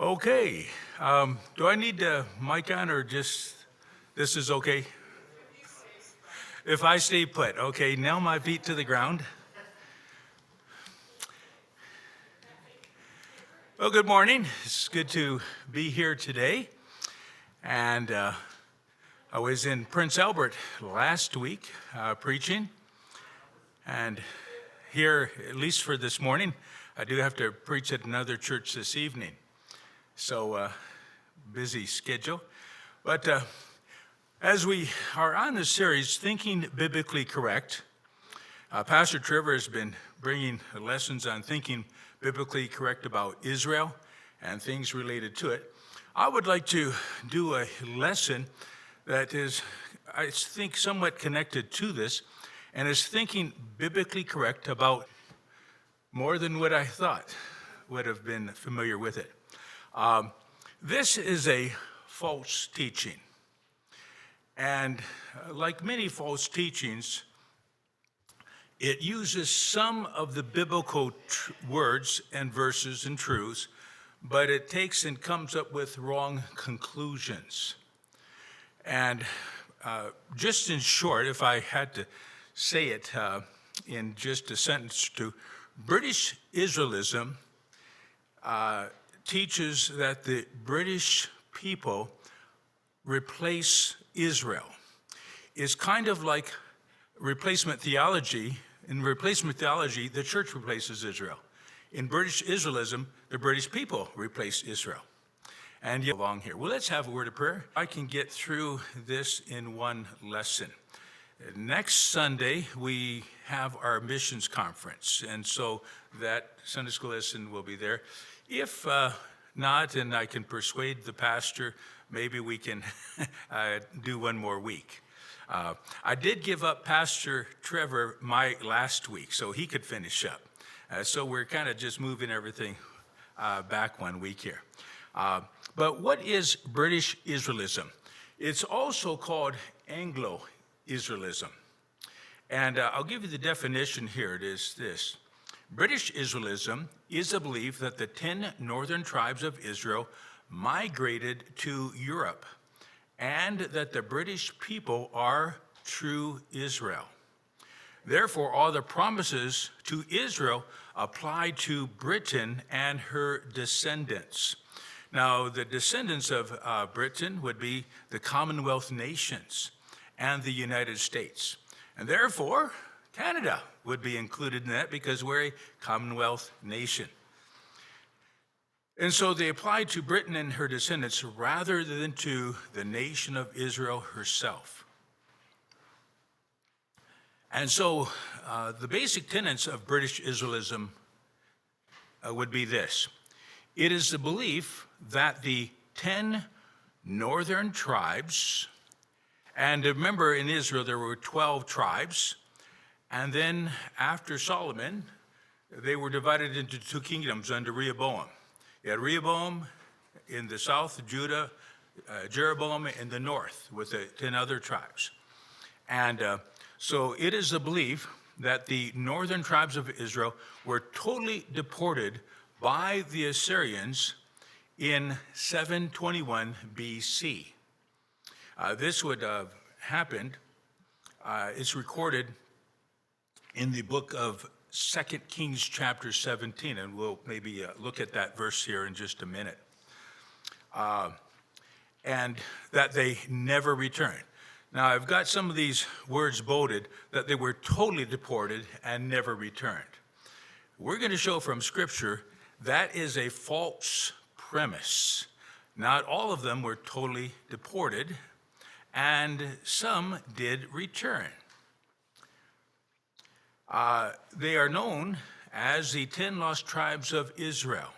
Okay, do I need the mic on or just, this is okay? If I stay put, okay, nail my feet to the ground. Well, good morning. It's good to be here today. And I was in Prince Albert last week preaching. And here, at least for this morning, I do have to preach at another church this evening. So busy schedule. But as we are on this series, Thinking Biblically Correct, Pastor Trevor has been bringing lessons on thinking biblically correct about Israel and things related to it. I would like to do a lesson that is, I think, somewhat connected to this, and is thinking biblically correct about more than what I thought would have been familiar with it. This is a false teaching. And like many false teachings, it uses some of the biblical words and verses and truths, but it takes and comes up with wrong conclusions. And just in short, if I had to say it in just a sentence or two, British Israelism teaches that the British people replace Israel. It's kind of like replacement theology. In replacement theology, the church replaces Israel. In British Israelism, the British people replace Israel. And you belong here. Well, let's have a word of prayer. I can get through this in one lesson. Next Sunday, we have our missions conference, and so that Sunday school lesson will be there. If not, and I can persuade the pastor, maybe we can do one more week. I did give up Pastor Trevor my last week, so he could finish up. So we're kind of just moving everything back 1 week here. But what is British Israelism? It's also called Anglo-Israelism. And I'll give you the definition here. It is this. British Israelism is a belief that the 10 northern tribes of Israel migrated to Europe, and that the British people are true Israel. Therefore, all the promises to Israel apply to Britain and her descendants. Now, the descendants of Britain would be the Commonwealth nations and the United States. And therefore, Canada would be included in that because we're a Commonwealth nation. And so they apply to Britain and her descendants rather than to the nation of Israel herself. And so the basic tenets of British Israelism would be this. It is the belief that the 10 northern tribes, and remember in Israel there were 12 tribes, and then after Solomon, they were divided into two kingdoms under Rehoboam. You had Rehoboam in the south, Judah, Jeroboam in the north with the 10 other tribes. And so it is the belief that the northern tribes of Israel were totally deported by the Assyrians in 721 BC. This would have happened, it's recorded in the book of 2 Kings chapter 17, and we'll maybe look at that verse here in just a minute. And that they never returned. Now, I've got some of these words bolded, that they were totally deported and never returned. We're going to show from Scripture that is a false premise. Not all of them were totally deported, and some did return. They are known as the 10 lost tribes of Israel.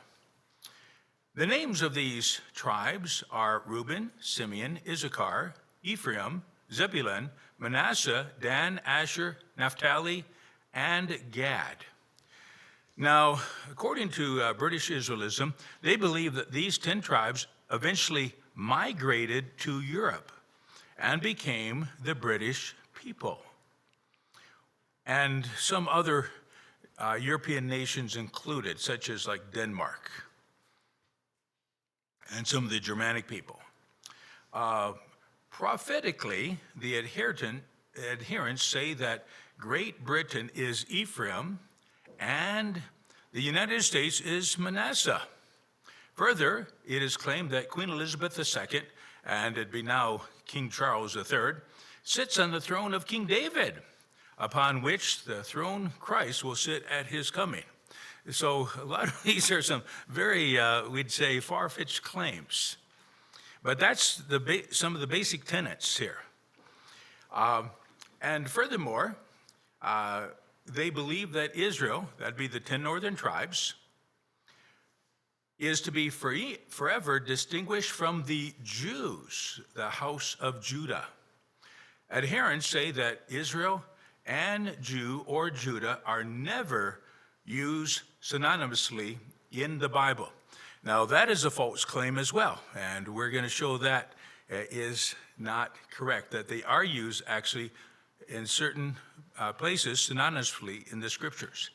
The names of these tribes are Reuben, Simeon, Issachar, Ephraim, Zebulun, Manasseh, Dan, Asher, Naphtali, and Gad. Now, according to British Israelism, they believe that these 10 tribes eventually migrated to Europe and became the British people. And some other European nations included, such as like Denmark. and some of the Germanic people. Prophetically, the adherents say that Great Britain is Ephraim and the United States is Manasseh. Further, it is claimed that Queen Elizabeth II, and it'd be now King Charles III, sits on the throne of King David, upon which the throne Christ will sit at his coming. So a lot of these are some very, we'd say, far-fetched claims. But that's some of the basic tenets here. And furthermore, they believe that Israel, that'd be the 10 northern tribes, is to be forever distinguished from the Jews, the house of Judah. Adherents say that Israel and Jew or Judah are never used synonymously in the Bible. Now, that is a false claim as well, and we're going to show that is not correct, that they are used actually in certain places synonymously in the scriptures.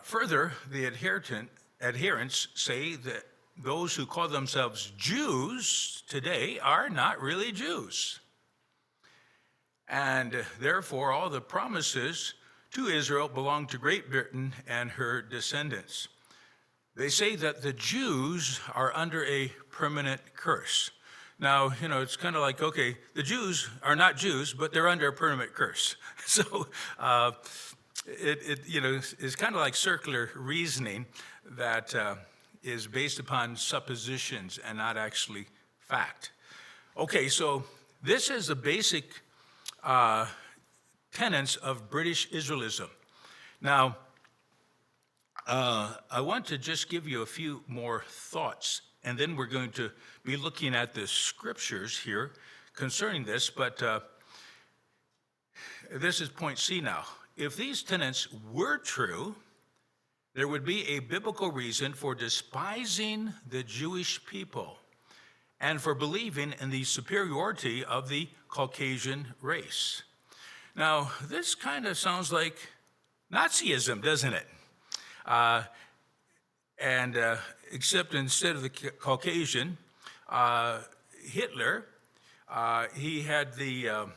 Further, the adherents say that those who call themselves Jews today are not really Jews. And therefore, all the promises to Israel belong to Great Britain and her descendants. They say that the Jews are under a permanent curse. Now, it's kind of like, okay, the Jews are not Jews, but they're under a permanent curse. So it's kind of like circular reasoning that is based upon suppositions and not actually fact. Okay, so this is the basic tenets of British Israelism. Now, I want to just give you a few more thoughts, and then we're going to be looking at the scriptures here concerning this, but this is point C now. If these tenets were true, there would be a biblical reason for despising the Jewish people and for believing in the superiority of the Caucasian race. Now, this kind of sounds like Nazism, doesn't it? Except instead of the Caucasian, Hitler, he had the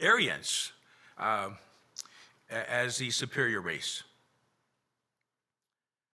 Aryans as the superior race.